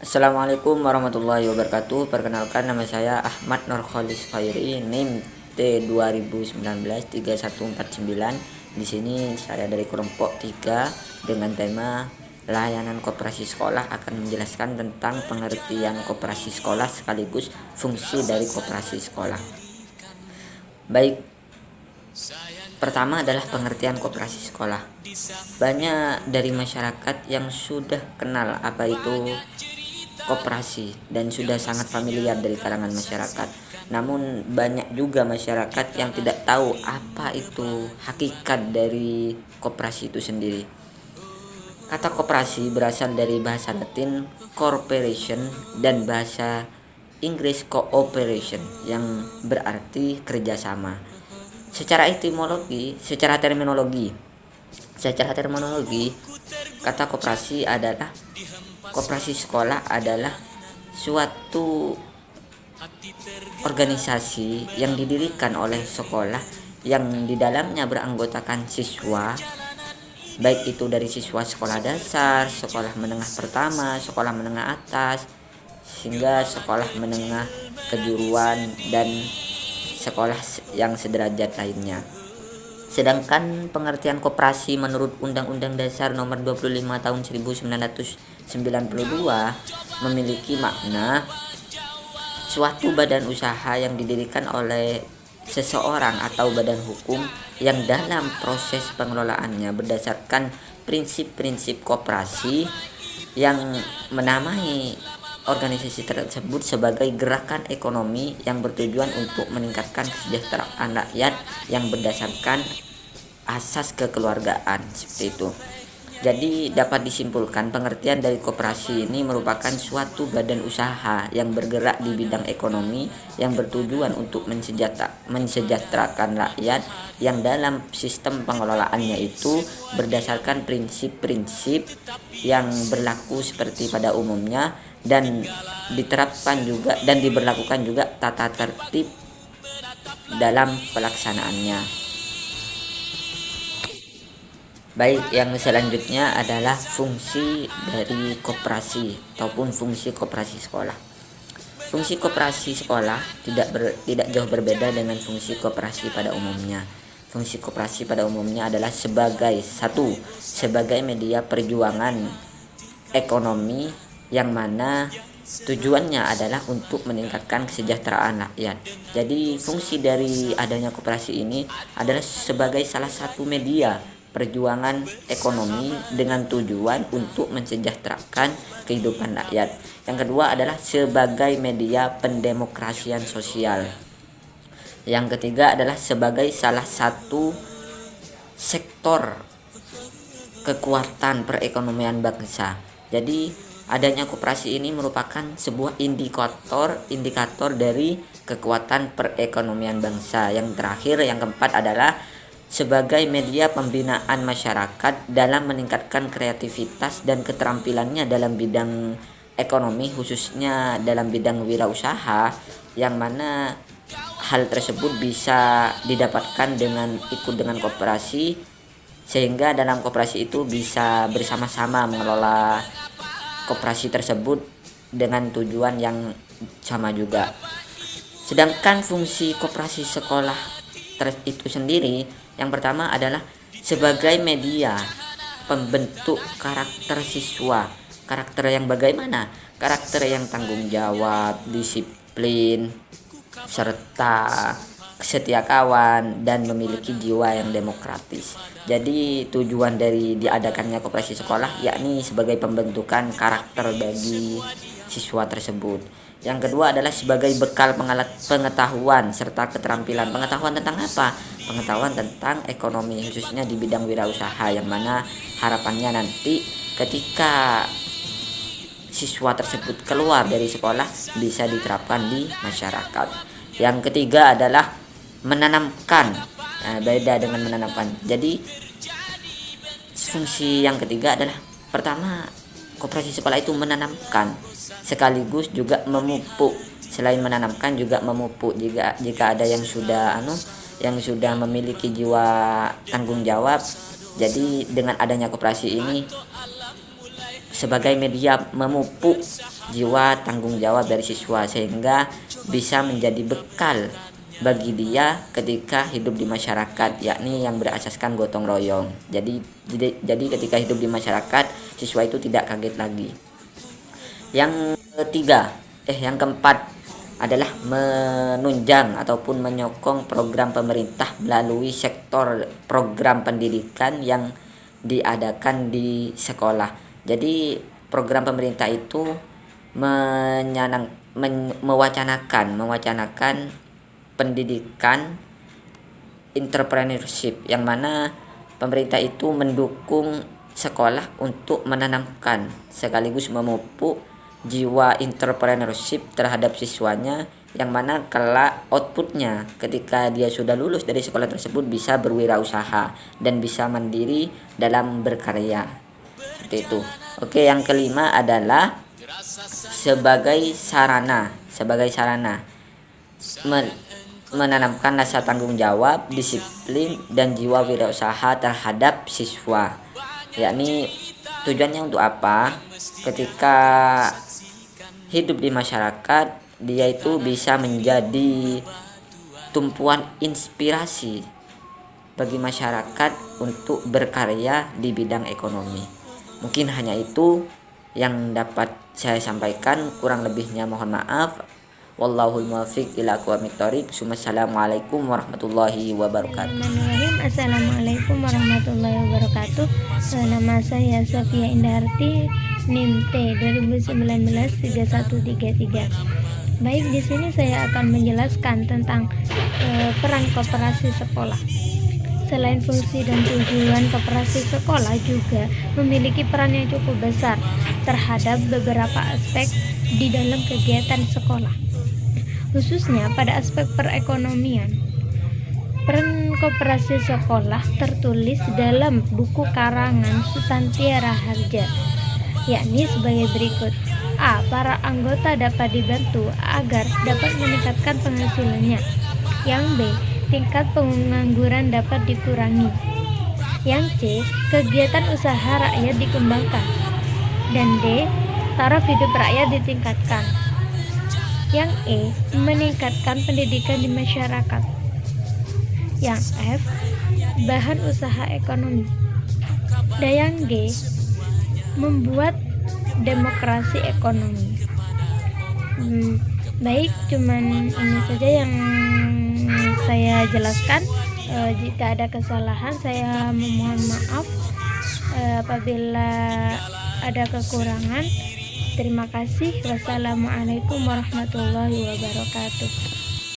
Assalamualaikum warahmatullahi wabarakatuh. Perkenalkan, nama saya Ahmad Nurkholis Khairi, NIM T 2019 3149. Di sini saya dari kelompok 3 dengan tema layanan koperasi sekolah akan menjelaskan tentang pengertian koperasi sekolah sekaligus fungsi dari koperasi sekolah. Baik, pertama adalah pengertian koperasi sekolah. Banyak dari masyarakat yang sudah kenal apa itu koperasi dan sudah sangat familiar dari kalangan masyarakat. Namun banyak juga masyarakat yang tidak tahu apa itu hakikat dari koperasi itu sendiri. Kata koperasi berasal dari bahasa Latin corporation dan bahasa Inggris cooperation yang berarti kerjasama. Secara terminologi, kata koperasi sekolah adalah suatu organisasi yang didirikan oleh sekolah yang di dalamnya beranggotakan siswa, baik itu dari siswa sekolah dasar, sekolah menengah pertama, sekolah menengah atas, hingga sekolah menengah kejuruan dan sekolah yang sederajat lainnya. Sedangkan pengertian koperasi menurut Undang-Undang Dasar Nomor 25 Tahun 1992 memiliki makna suatu badan usaha yang didirikan oleh seseorang atau badan hukum yang dalam proses pengelolaannya berdasarkan prinsip-prinsip koperasi, yang menamai organisasi tersebut sebagai gerakan ekonomi yang bertujuan untuk meningkatkan kesejahteraan rakyat yang berdasarkan asas kekeluargaan, seperti itu. Jadi dapat disimpulkan pengertian dari koperasi ini merupakan suatu badan usaha yang bergerak di bidang ekonomi yang bertujuan untuk mensejahterakan rakyat yang dalam sistem pengelolaannya itu berdasarkan prinsip-prinsip yang berlaku seperti pada umumnya, dan diberlakukan juga tata tertib dalam pelaksanaannya. Baik, yang selanjutnya adalah fungsi dari koperasi ataupun fungsi koperasi sekolah. Fungsi koperasi sekolah tidak jauh berbeda dengan fungsi koperasi pada umumnya. Fungsi koperasi pada umumnya adalah sebagai media perjuangan ekonomi yang mana tujuannya adalah untuk meningkatkan kesejahteraan rakyat. Jadi fungsi dari adanya koperasi ini adalah sebagai salah satu media perjuangan ekonomi dengan tujuan untuk mensejahterakan kehidupan rakyat. Yang kedua adalah sebagai media pendemokrasian sosial. Yang ketiga adalah sebagai salah satu sektor kekuatan perekonomian bangsa. Jadi adanya koperasi ini merupakan sebuah indikator dari kekuatan perekonomian bangsa. Yang terakhir, yang keempat adalah sebagai media pembinaan masyarakat dalam meningkatkan kreativitas dan keterampilannya dalam bidang ekonomi, khususnya dalam bidang wirausaha, yang mana hal tersebut bisa didapatkan dengan ikut dengan koperasi, sehingga dalam koperasi itu bisa bersama-sama mengelola koperasi tersebut dengan tujuan yang sama juga. Sedangkan fungsi koperasi sekolah itu sendiri, yang pertama adalah sebagai media pembentuk karakter siswa. Karakter yang bagaimana? Karakter yang tanggung jawab, disiplin, serta setia kawan dan memiliki jiwa yang demokratis. Jadi tujuan dari diadakannya koperasi sekolah yakni sebagai pembentukan karakter bagi siswa tersebut. Yang kedua adalah sebagai bekal pengetahuan serta keterampilan. Pengetahuan tentang apa? Pengetahuan tentang ekonomi, khususnya di bidang wirausaha, yang mana harapannya nanti ketika siswa tersebut keluar dari sekolah bisa diterapkan di masyarakat. Yang ketiga adalah menanamkan. Beda dengan menanamkan. Jadi fungsi yang ketiga adalah, pertama, koperasi sekolah itu menanamkan sekaligus juga memupuk. Selain menanamkan juga memupuk. Jika ada yang sudah memiliki jiwa tanggung jawab, jadi dengan adanya koperasi ini sebagai media memupuk jiwa tanggung jawab dari siswa sehingga bisa menjadi bekal bagi dia ketika hidup di masyarakat, yakni yang berasaskan gotong royong. Jadi ketika hidup di masyarakat, siswa itu tidak kaget lagi. Yang keempat adalah menunjang ataupun menyokong program pemerintah melalui sektor program pendidikan yang diadakan di sekolah. Jadi program pemerintah itu mewacanakan pendidikan entrepreneurship, yang mana pemerintah itu mendukung sekolah untuk menanamkan sekaligus memupuk jiwa entrepreneurship terhadap siswanya, yang mana kelak outputnya ketika dia sudah lulus dari sekolah tersebut bisa berwirausaha dan bisa mandiri dalam berkarya. Seperti itu. Oke, yang kelima adalah sebagai sarana menanamkan rasa tanggung jawab, disiplin, dan jiwa wirausaha terhadap siswa. Yakni tujuannya untuk apa? Ketika hidup di masyarakat, dia itu bisa menjadi tumpuan inspirasi bagi masyarakat untuk berkarya di bidang ekonomi. Mungkin hanya itu yang dapat saya sampaikan, kurang lebihnya mohon maaf. Wallahul muwaffiq ila aqwamit thoriq. Assalamualaikum warahmatullahi wabarakatuh. Assalamualaikum warahmatullahi wabarakatuh. Nama saya Sofia Indarti, NIM T 2019-3133. Baik, di sini saya akan menjelaskan tentang peran koperasi sekolah. Selain fungsi dan tujuan, koperasi sekolah juga memiliki peran yang cukup besar terhadap beberapa aspek di dalam kegiatan sekolah, khususnya pada aspek perekonomian. Peran koperasi sekolah tertulis dalam buku karangan Susanti Raharja, yakni sebagai berikut. A. Para anggota dapat dibantu agar dapat meningkatkan penghasilannya. Yang B. Tingkat pengangguran dapat dikurangi. Yang C. Kegiatan usaha rakyat dikembangkan. Dan D. Taraf hidup rakyat ditingkatkan. Yang E. Meningkatkan pendidikan di masyarakat. Yang F. Bahan usaha ekonomi. Dan yang G. Membuat demokrasi ekonomi. Baik, cuman ini saja yang saya jelaskan. Jika ada kesalahan, saya memohon maaf. Apabila ada kekurangan, terima kasih. Wassalamualaikum warahmatullahi wabarakatuh.